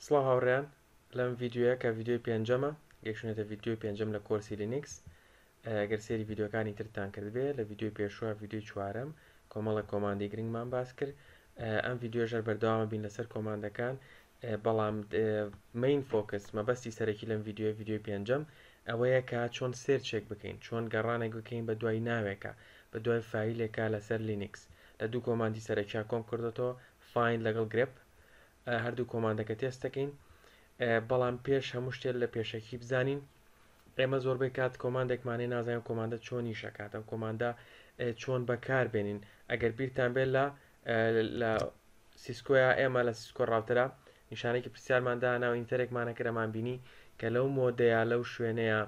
سڵاو هاوڕێیان لەم ڤیددیوە کە ڤیددیۆی پێنجەمە گەشتێتە ڤیددیۆی پێنجەم لە کۆرسی لینکس ئەگەر سێری ڤیددیوەکانی ترتان کردبێ لە ڤیددیۆی پێشوە ڤیددیۆی چوارەم کۆمەڵە کۆماندی گرنگمان باس کرد ئەم ڤیددیۆژەر بەردەوامە بین لەسەر کۆماندەکان بەڵام مین فۆکس مەبەستی سەرەکی لەم ڤیددیۆی پێنجەم ئەوەیە کە چۆن سێرچێک بکەین چۆن گەڕانێک بکەین بە دوای ناوێکە بە دوای فایلێکە لەسەر لینکس لە دوو کۆماندی سەرەکیان کۆم کردێتەوە فایند لەگەڵ گرپ هەردوو کۆماندەکە تێست دەکەین بەڵام پێش هەموو شتێک لە پێشەکی بزانین ئێمە زۆربەی کات کۆماندێکمانەی نازانین کۆماندە چۆنی شەکات ئەم کۆماندە چۆن بەکاربێنین ئەگەر بیرتان بێت لە سیسکۆیا ئێمە لە سیسکۆ ڕاوتەرە نیشانێکی پرسیارماندا ناو ئینتەرێکمانە کەرەمان بینی کە لەو مۆدەیە لەو شوێنەیە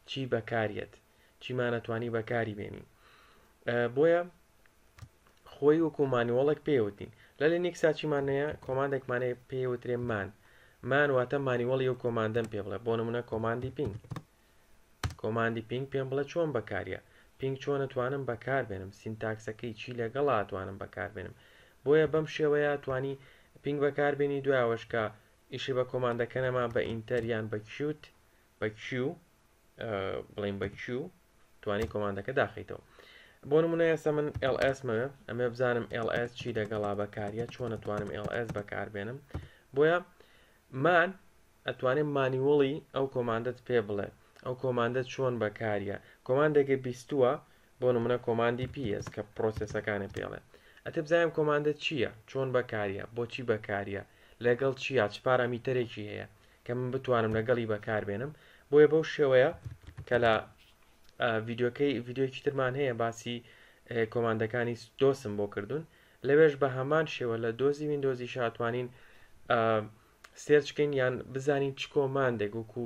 چی بەکارێت چیمانەتوانی بەکاری بێنین بۆیە خۆی وەکو مانیوەڵێک پێوتین لە لینکسا چیمانەیە کۆماندێکمانەیە پێوترێ مان واتە مانیوەڵی و کۆماندەم پێ بڵێ بۆ نمونە کۆماندی پینگ پێم بڵێ چۆن بەکاریە پینگ چۆن ئەتوانم بەکاربێنم سینتاکسەکەی چی لەگەڵ ئەتوانم بەکاربێنم بۆیە بەم شێوەیە توانی پینگ بەکاربێنی دوایەوەشکە ئیشی بە کۆماندەکە نەما بە ئینتەریان بە کیو بڵین بە کیو توانی کۆماندەکە داخیتەوە بۆ نمونە ئێستا من ls مەوێ ئەمێ بزانم ls چی لەگەڵا بەکاریە چۆن ئەتوانم ls بەکاربێنم بۆیە مان ئەتوانێت مانیوەڵی ئەو کۆماندەت پێ بڵێ ئەو کۆماندە چۆن بەکاریە کۆماندێکی بیستووە بۆ نمونە کۆماندی ps کە پرۆسسەکانی پێڵێ ئەتە بزانم کۆماندە چییە چۆن بەکاریە بۆچی بەکاریە لەگەڵ چیە چ پارامترێکی هەیە کە من بتوانم لەگەڵی بەکاربێنم بۆیە بەو شێوەیە کە لە ڤیددیۆکی ترمان هەیە باسی کۆماندەکانی دۆسم بۆ کردوون لەوێش بە هەمان شێوە لە دۆزی ویندۆزی شاتوانین سێرچکەین یان بزانین چ کۆماندێک وەکو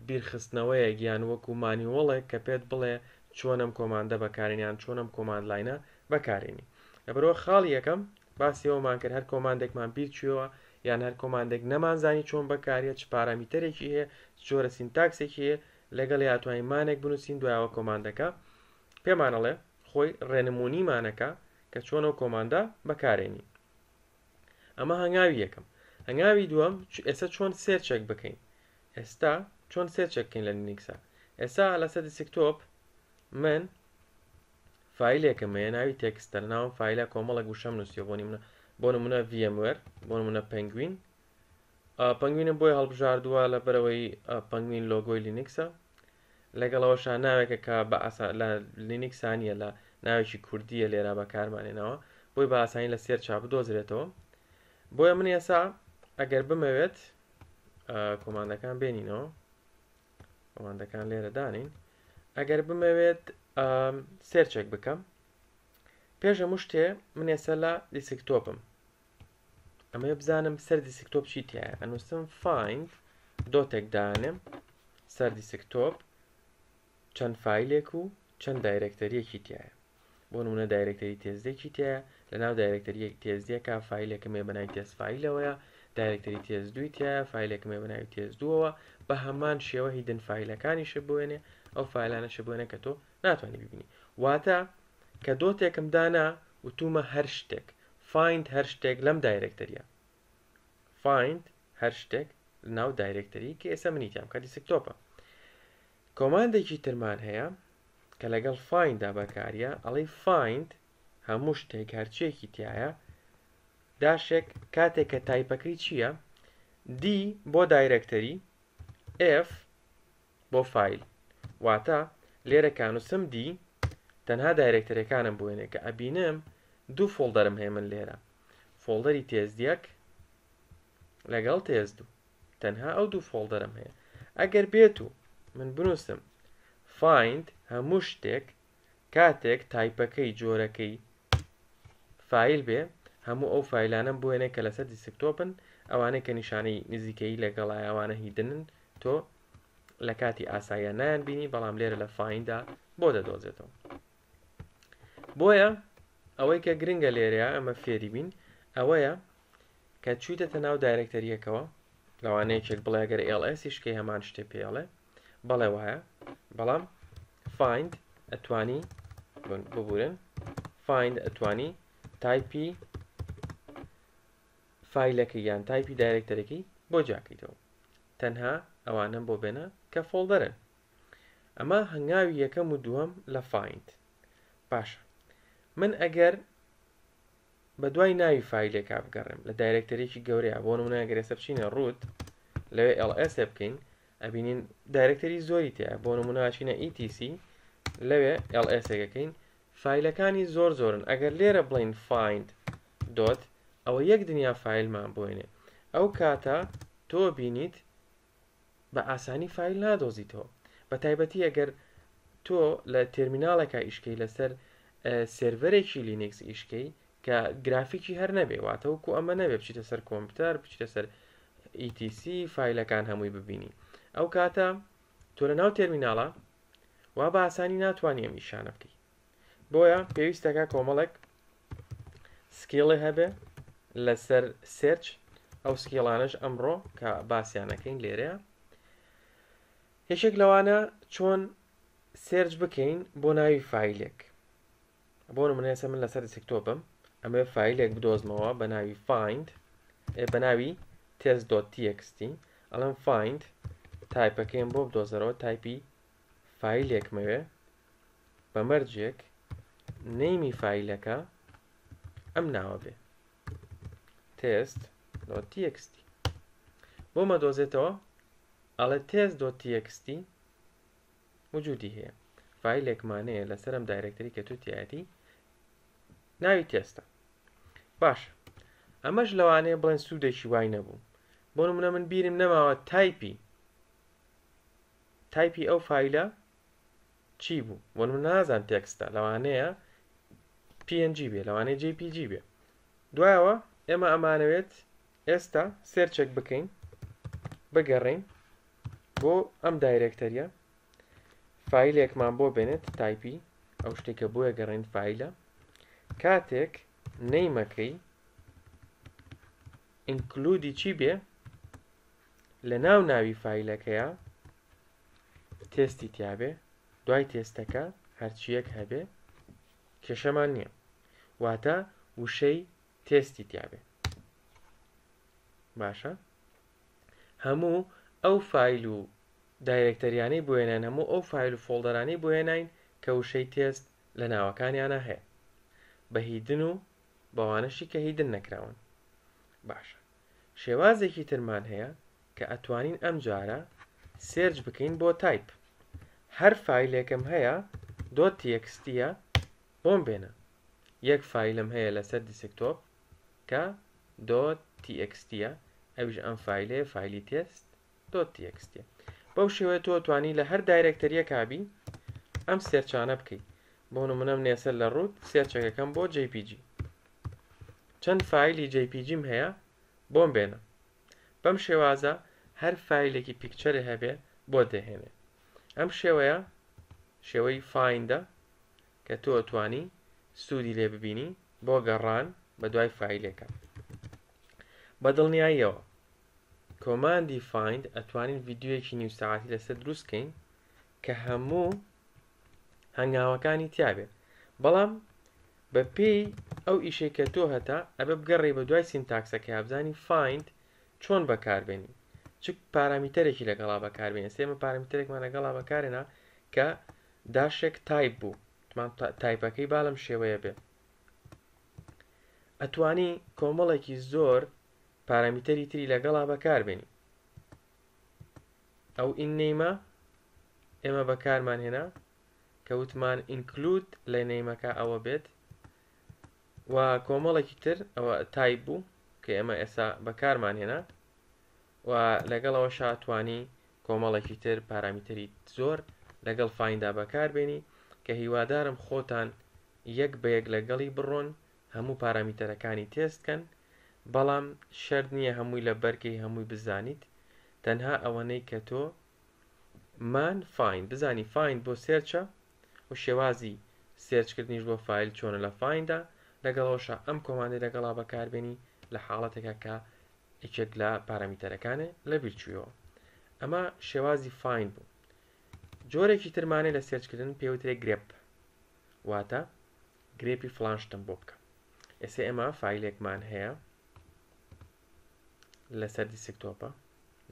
بیرخستنەوەیە گیان وەکو مانیوەڵێک کە پێت بڵێ چۆنم کۆماندە بەکارێنیان چۆنم کۆماند لاینە بەکارێنی لەبەرەوە خاڵ یەکەم باسی ئەومان کرد هەر کۆماندێکمان بیرچووە یان هەر کۆماندێک نەمانزانی چۆن بەکارێت چ پارامترێکی هەیە جۆرە سینتاکسێکی هەیە لەگەڵ یاتوانین مانێک بنووسین دوایەوە کۆماندەکە پێمانەڵێ خۆی ڕێنمونیمانەکە کە چۆن ئەو کۆماندە بەکارێنی ئەمە هەنگاوی یەکەم هەنگاوی دووەم ئێستا چۆن سێرچێک بکەین ئێستا چۆن سێرچێک بکەین لە لینکسا ئێستا لەسەر دسکتۆپ من فایلێکم هەیە ناوی تێکستە ناوم فایلە کۆمەڵێک وشەم نووسیوە بۆ نمونە VMware بۆ نمونە پەنگوین پەنگوینم بۆی هەڵبژاردووە لە بەرەوەی پەنگوین لۆگۆی لینکسە لەگەڵەوەشان ناوێکە کە بە لە لینکسانیە لە ناوێکی کوردیە لێرە بەکارمانێنەوە بۆی بە ئاسانی لە سێرچا بدۆزرێتەوە بۆیە من ئێستا ئەگەر بمەوێت کۆماندەکان بێنینەوە کۆماندەکان لێرە دانین ئەگەر بمەوێت سێرچێک بکەم پێش هەموو شتێ من ئێستا لە دیسکتۆپم ئەمە بزانم سەر دیسکتۆپ چی تایە ئەنووسم فایند دۆتێک دانم سەر دیسکتۆپ چەند فایلێک و چەند دایرەکتەریەکی تایە بۆ نمونە دایرەکتەری تێزدێکی تایە لە ناو دایرەکتەریەک تێزدێکە فایلێکمێ بەناوی تێست فایلەوەیە دایرەکتەری تێز دوی تایە فایلێکمێ بەناوی تێز دووەوە بە هەمان شێوە هیدن فایلەکانیشە بوێنێ ئەو فایلانەشە بوێنە کە تۆ ناتوانانی ببینی واتە کە دۆتێکم دانا وتومە هەر شتێک فایند هەر شتێک لەم دایرەکتەریە فایند هەر شتێک ناو دایرەکتەری کە ئێستا منیتیام کە دیسکتۆپە کۆماندێکی ترمان هەیە کە لەگەڵ فایندا بەکاریە ئەڵێ فایند هەموو شتێک هەرچێکی تایە داشێک کاتێک کە تایپەکەی چییە D بۆ دایرەکتەری F بۆ فایل واتە لێرە کانووسم D تەنها دایرەکتەرەکانم بوێنێ کە ئەبینم دوو فۆڵدەرم هەیە من لێرە فۆڵدەری تێزدیەک لەگەڵ تێزدوو تەنها ئەو دوو فۆڵدەرم هەیە ئەگەر بێت و من بنووسم فایند هەموو شتێک کاتێک تایپەکەی جۆرەکەی فایل بێ هەموو ئەو فایلانم بوێنێ کە لەسەر دیسکتۆپن ئەوانەی کە نیشانەی نزیکەی لەگەڵای ئەوانە هیدنن تۆ لە کاتی ئاساییە نایان بینی بەڵام لێرە لە فایندا بۆ دەدۆزێتەوە بۆیە ئەوەی کە گرنگە لێرەیە ئەمە فێری بین ئەوەیە کە چوویتەتە ناو دایرەکتەریەکەوە لەوانەیەکێک بڵێ ئەگەر ls شکەی هەمان شتێ پێڵێ بەڵێ وایە بەڵام فایند ئەتوانی ببورن فایند ئەتوانی تایپی فایلەکەی یان تایپی دایرکتەرەکەی بۆ جاکەیتەوە تەنها ئەوانم بۆ بێنە کە فۆڵدەرن ئەمە هەنگاوی یەکەم و دووەم لە فایند باشە من ئەگەر بە دوای ناوی فایلێکا بگەڕێم لە دایرکتەرێکی گەورەیە بۆ نمونە ئەگەر ئێستا بچینە ڕوت لەوێ ls بکەین ئەبینین دایرکتەری زۆری تەیە بۆ نمونە ئاچینە etc لەوێ ls ەکەین فایلەکانی زۆرن ئەگەر لێرە بڵین find dot ئەوە یەک دنیا فایلمان بۆێنێ ئەو کاتە تۆ بینیت بە ئاسانی فایل نادۆزیتەوە بە تایبەتی ئەگەر تۆ لە تێرمیناڵێکە ئیشکەی لەسەر سێرڤەرێکی لینکس ئیشکەی کە گرافیکی هەر نەبێ واتە وەکو ئەمە نەبێ بچیتە سەر کۆمپیوتەر بچیتە سەر etc فایلەکان هەمووی ببینی ئەو کاتە تۆ لە ناو تێرمیناڵە وا بە ئاسانی ناتوانانی ئەم نیشانە بکەیت بۆیە پێویستەکە کۆمەڵێک سکیڵی هەبێ لەسەر سێرچ ئەو سکیڵانش ئەمڕۆ کە باسییانەکەین لێرەیە یەکێک لەوانە چۆن سێرچ بکەین بۆ ناوی فایلێک بۆ نمونەیەسە من لەسەر دسکتۆپم ئەمە فایلێک بدۆزمەوە بە ناوی find بە ناوی test.txt ئەڵم find تایپەکەیم بۆ بدۆزەرەوە تایپی فایلێکمەوێ بە مەرجێک نەیمی فایلەکە ئەم ناوە بێ test.txt بۆ مەدۆزێتەوە ئەڵێ test.txt وجودی هەیە فایلێکمانەیە لەسەر ئەم دایرکتەری کە توتیایەتی ناوی تێستە باش ئەمەش لەوانەیە بڵێن سوودێکی وای نەبوو بۆ نمونە من بیرم نەماوە تایپی ئەو فایلە چی بوو بۆ من نازان تێکستە لەوانەیە png بێ لەوانەیە jpg بێ دوایەوە ئێمە ئەمانەوێت ئێستا سێرچێک بکەین بگەڕین بۆ ئەم دایرکتەریە فایلێکمان بۆ بێنێت تایپی ئەو شتێکە بۆیە گەڕین فایلە کاتێک نەیمەکەی ئینکلودی چی بێ لە ناو ناوی فایلەکەیە تێستی تیابێ دوای تێستەکە هەرچیەک هەبێ کێشەمان نییە واتە وشەی تێستی تیابێ باشە هەموو ئەو فایل و دایرکتەریانەی بۆێنان هەموو ئەو فایل و فۆڵدەرانەی بۆێنین کە وشەی تێست لە ناوەکانیانە هەیە بە هیدن و بەوانەشی کە هیدن نەکراون باشە شێوازێکی ترمان هەیە کە ئەتوانین ئەم جارە سێرچ بکەین بۆ تایپ هەر فایلێکم هەیە .txt-ە بۆم بێنە یەک فایلم هەیە لەسەر دیسکتۆپ کە .txt-ە ئەویش ئەم فایلەیە فایلی تێست .txt بەو شێوەیە تۆ توانی لە هەر دایرکتەریە کابی ئەم سێرچانە بکەیت بۆ نمونەم نێسە لە ڕوت سێرچەکەکەم بۆ jpg چەند فایلی jpgم هەیە بۆم بێنە بەم شێوازە هەر فایلێکی پیکچەرە هەبێ بۆ دەهێنێ ئەم شێوەیە شێوەی فایندە کە تۆ ئەتوانی سوودی لێ ببینی بۆ گەڕان بە دوای فایلێکە بە دڵنیاییەوە کۆماندی find ئەتوانین ڤیددیوەیەکی نیو ساعتی لەسەر دروستکەین کە هەموو هەنگاوەکانی تیابێ بەڵام بە پێی ئەو ئیشەی کە تۆ هەتا ئەبە بگەڕێ بە دوای سینتاکسەکە هەبزانی find چۆن بەکاربێنی چ پارامیتەرێکی لەگەڵا بەکاربێنێ سێمە پارامیتەرێکمان لەگەڵا بەکارێنا کە داشێک تایپ بوو تایپەکەی باڵم شێوەیە بێ ئەتوانی کۆمەڵێکی زۆر پارامیتەری تری لەگەڵا بەکاربێنی ئەو ئیننەیمە ئێمە بەکارمان هێنا کە وتمان ئینکلود لە نەیمەکە ئەوە بێت و کۆمەڵێکی تر ئەوە تایپ بوو کە ئێمە ئێستا بەکارمان هێنا و لەگەڵەوە شاتوانی کۆمەڵێکی تر پارامیتەری زۆر لەگەڵ فایندا بەکاربێنی کە هیوادارم خۆتان یەک بە یەک لەگەڵی بڕۆن هەموو پارامیتەرەکانی تێستکەن بەڵام شەرت نییە هەمووی لە بەرکەی هەمووی بزانیت تەنها ئەوەنەی کە تۆ find بزانی find بۆ سێرچە و شێوازی سێرچکردنیش بۆ فایل چۆنە لە فایندا لەگەڵەوەشە ئەم کۆماندەی لەگەڵا بەکاربێنی لە حاڵەتێکە کە یەکێک لە پارامیتەرەکانێ لە بیرچوویەوە ئەمە شێوازی find بوو جۆرێکی ترمانێ لە سێرچکردن پێوترێ گرێپ واتە گرێپی فلان شتم بۆ بکە ئێستا ئێمە فایلێکمان هەیە لەسەر دیسکتۆپە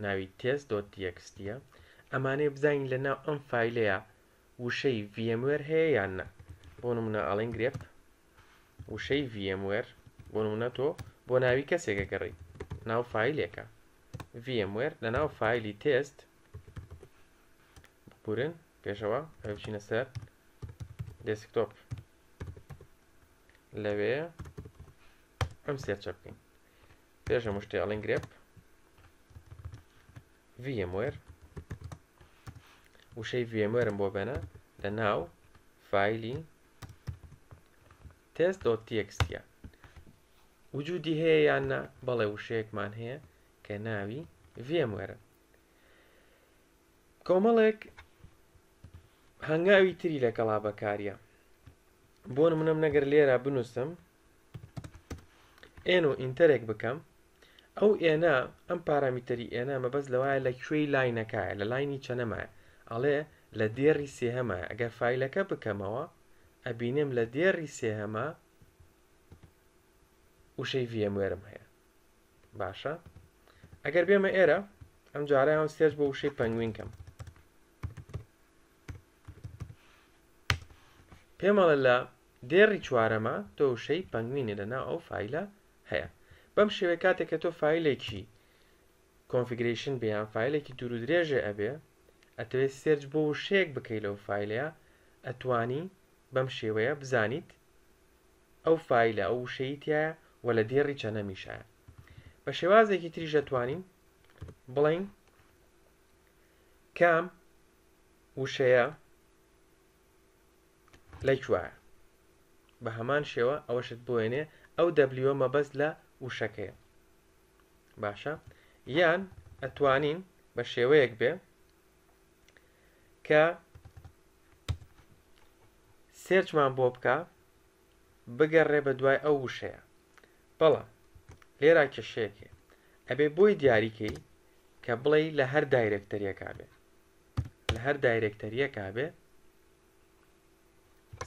ناوی test.txt-ە ئەمانەی بزانین لەناو ئەم فایلەیە وشەی VMware هەیە یان نە بۆ نمونە ئەڵێن گرێپ وشەی VMware بۆ نمونە تۆ بۆ ناوی کەسێکە گەڕی ناو فایلێکە VMware لە ناو فایلی تست بورن پێشەوە ئەوە بچینە سەر دسکتۆپ لەوێ ئەم سێرچە بکەین پێش هەموو شتێ ئەڵێن گرێپ VMware وشەی VMwareم بۆ بێنە لە ناو فایلی test.txt وجودی هەیە یان نا بەڵێ وشەیەکمان هەیە کە ناوی VMware کۆمەڵێک هەنگاوی تری لەگەڵا بەکاریە بۆ نمونەم نەگەر لێرە بنووسم ئێن و ئینتەرێک بکەم ئەو ئێنە ئەم پارامیتەری ئێنە مەبەست لەوایە لە کوێی لاینەکایە لە لاینی چەنەمایە ئەڵێ لە دێڕی سێهەمایە ئەگەر فایلەکە بکەمەوە ئەبینم لە دێڕی سێهەمە وشەی VMwareم هەیە باشە ئەگەر بێمە ئێرە ئەم جارە هەم سێرچ بۆ وشەی پەنگوین کەم پێمەڵە لە دێڕی چوارەمە تۆ وشەی پەنگوینی لەناو ئەو فایلە هەیە بەم شێوەیە کاتێک کە تۆ فایلێکی کۆنفیگریشن بیان فایلێکی دوور و درێژێ ئەبێ ئەتەوێت سێرچ بۆ وشەیەک بکەی لەو فایلەیە ئەتوانی بەم شێوەیە بزانیت ئەو فایلە ئەو وشەی تایە و لە دێڕی چەنەمیشایە بە شێوازێکی تریش دەتوانین بڵین کام وشەیە لەکوایە بە هەمان شێوە ئەوەشت بۆێنێ ئەو دەبلیوە مەبەست لە وشەکەیە باشە یان ئەتوانین بە شێوەیەک بێ کە سێرچمان بۆ بکە بگەڕێ بە دوای ئەو وشەیە بەڵام لێرا کێشەیەکێ ئەبێ بۆی دیاریکەی کە بڵێ لە هەر دایرەکتەریەکا بێ لە هەر دایرەکتەریەکا بێ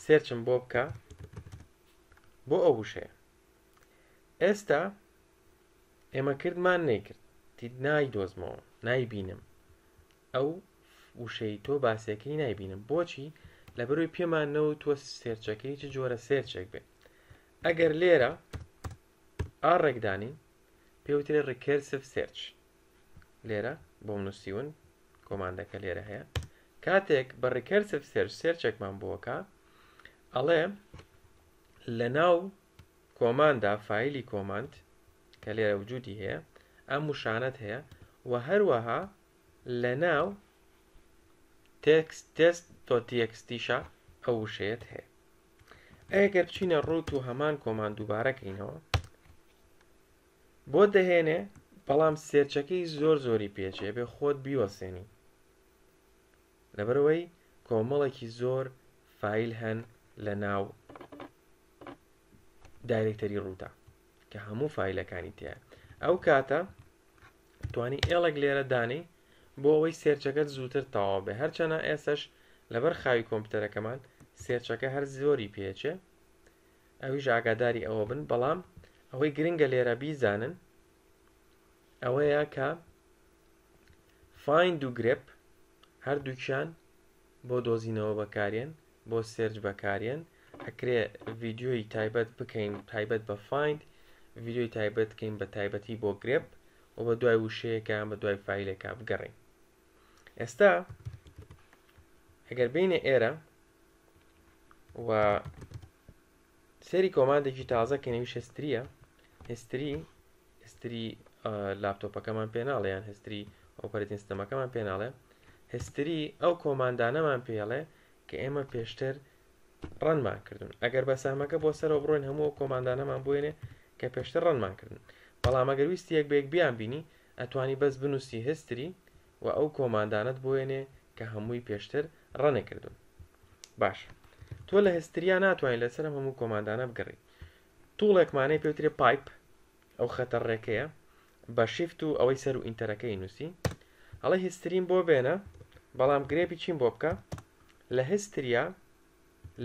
سێرچم بۆ بکە بۆ ئەو وشەیە ئێستا ئێمە کردمان نەیکرد دیت نایدۆزمەوە نایبینم ئەو وشەی تۆ باسیەکەی نایبینم بۆچی لەبەرۆی پێمان نەوتووە سێرچەکەی چ جۆرە سێرچێک بێ ئەگەر لێرە ڕێکدانین پێوترێ ڕیکەرسیڤ سێرچ لێرە بۆ نووسیون کۆماندەکە لێرە هەیە کاتێک بە ڕیکەرسیڤ سێرچ سێرچێکمان بۆکە ئەڵێ لە ناو کۆماندا فایلی کۆماند کە لێرە وجودی هەیە ئەم وشانەت هەیە و هەروەها لە ناو test.txt-شە ئەو وشەیەت هەیە ئەگەر بچینە ڕوت و هەمان کۆماند دووبارەکەینەوە بۆ دەهێنێ بەڵام سێرچەکەی زۆری پێچێ بێ خۆت بیوەسێنی لەبەرەوەی کۆمەڵێکی زۆر فایل هەن لە ناو دایرکتەری ڕوودا کە هەموو فایلەکانی تایە ئەو کاتە توانی ئێڵێک لێرە دانی بۆ ئەوەی سێرچەکەت زووتر تەواو بێ هەرچەنە ئێسش لەبەر خاوی کۆمپیوتەرەکەمان سێرچەکە هەر زۆری پێچێ ئەویش ئاگاداری ئەوە بن بەڵام ئەوەی گرنگە لێرە بیزانن ئەوەیە کە find و grep هەردووکیان بۆ دۆزینەوە بەکارێن بۆ سێرچ بەکارێن ئەکرێ ڤیددیۆی تایبەت بکەین تایبەت بە find ڤیددیۆی تایبەت بکەین بە تایبەتی بۆ grep و بە دوای وشەیەکە بە دوای فایلێکە بگەڕین ئێستا ئەگەر بینێ ئێرە و سێری کۆماندێکی تازە کە نەویش هستریە هستری لاپتۆپەکەمان پێناڵێ یان هستری ئۆپەرەتینگ سیستەمەکەمان پێناڵێ هستری ئەو کۆماندانەمان پێڵێ کە ئێمە پێشتر ڕەنمان کردن ئەگەر بە سامەکە بۆ سەرەوە بڕۆین هەموو کۆماندانەمان بوێنێ کە پێشتر ڕەنمان کردن بەڵام ئەگەر ویستی یەک بەیەک بیان بینی ئەتوانی بەس بنووسی هستری و ئەو کۆماندانت بوێنێ کە هەمووی پێشتر ڕەنەکردن باش تۆ لە هستریا ناتوانین لەسەر هەموو کۆماندانە بگەڕی توڵێکمانەی پێوترێ پایپ ئەو خەتەڕێکەیە بە شیفت و ئەوەی سەر و ئینتەرەکەی نووسی هەڵی هسترین بۆ بێنە بەڵام گرێپی چین بۆ بکە لە هستریا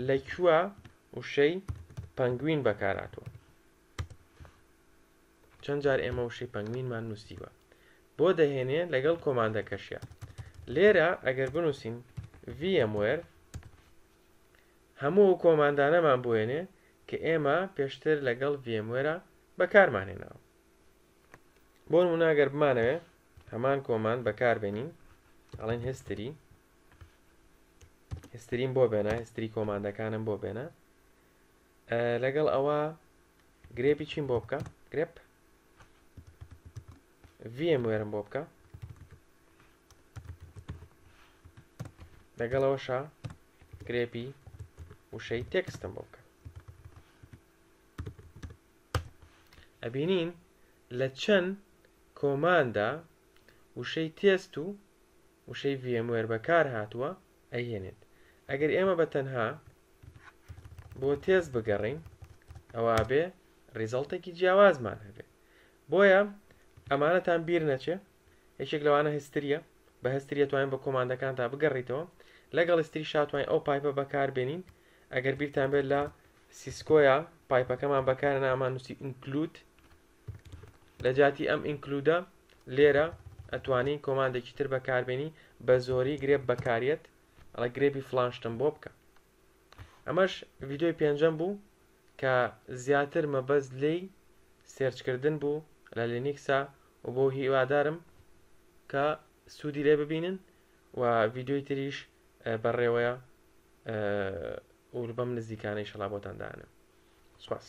لەکووە وشەی پەنگوین بەکاراتوە چەند جار ئێمە وشەی پەنگوینمان نووسیوە بۆ دەهێنێ لەگەڵ کۆماندەکەشیە لێرە ئەگەر بنووسین VMware هەموو کۆماندانەمان بۆێنێ کە ئێمە پێشتر لەگەڵ VMware بەکارمانهێناوە بۆ نمونە ئەگەر بمانەوێ هەمان کۆماند بەکاربێنین ئەڵێن هستریم بۆ بێنە هستری کۆماندەکانم بۆ بێنە لەگەڵ ئەوە گرێپی چیم بۆ بکە گرێپ VMwareم بۆ بکە لەگەڵ ئەوەشە گرێپی وشەی تێکستم بۆ بکە ئەبینین لە چەند کۆماندا وشەی تێست و وشەی VMware بەکار هاتووە ئەهێنێت ئەگەر ئێمە بەتەنها بۆ تێست بگەڕین ئەوە بێ ریزەڵتێکی جیاوازمان هەبێ بۆیە ئەمانەتان بیر نەچێ یەکێک لەوانە هستریە بە هستریە توانین بە کۆماندەکان تا بگەڕیتەوە لەگەڵ هستری شاتوانین ئەو پایپە بەکاربێنین ئەگەر بیرتان بێت لە سیسکۆیە پایپەکەمان بەکارهێنا ئەمان نووسی ئینکلود لە جاتی ئەم ئینکلودە لێرە ئەتوانین کۆماندێکی تر بەکاربێنی بە زۆری گرێپ بەکارێت ئەڵە گرێپی فلانشتم بۆ بکە ئەمەش ڤیدیۆی پێنجەم بوو کە زیاتر مەبەست لێی سێرچکردن بوو لە لینیکسا و بۆ هیوادارم کە سوودی لێ ببینن و ڤیدیۆی تریش بەڕێوەیە و بەم نزیکانەی شەڵا بۆتان داهێنم سوپاس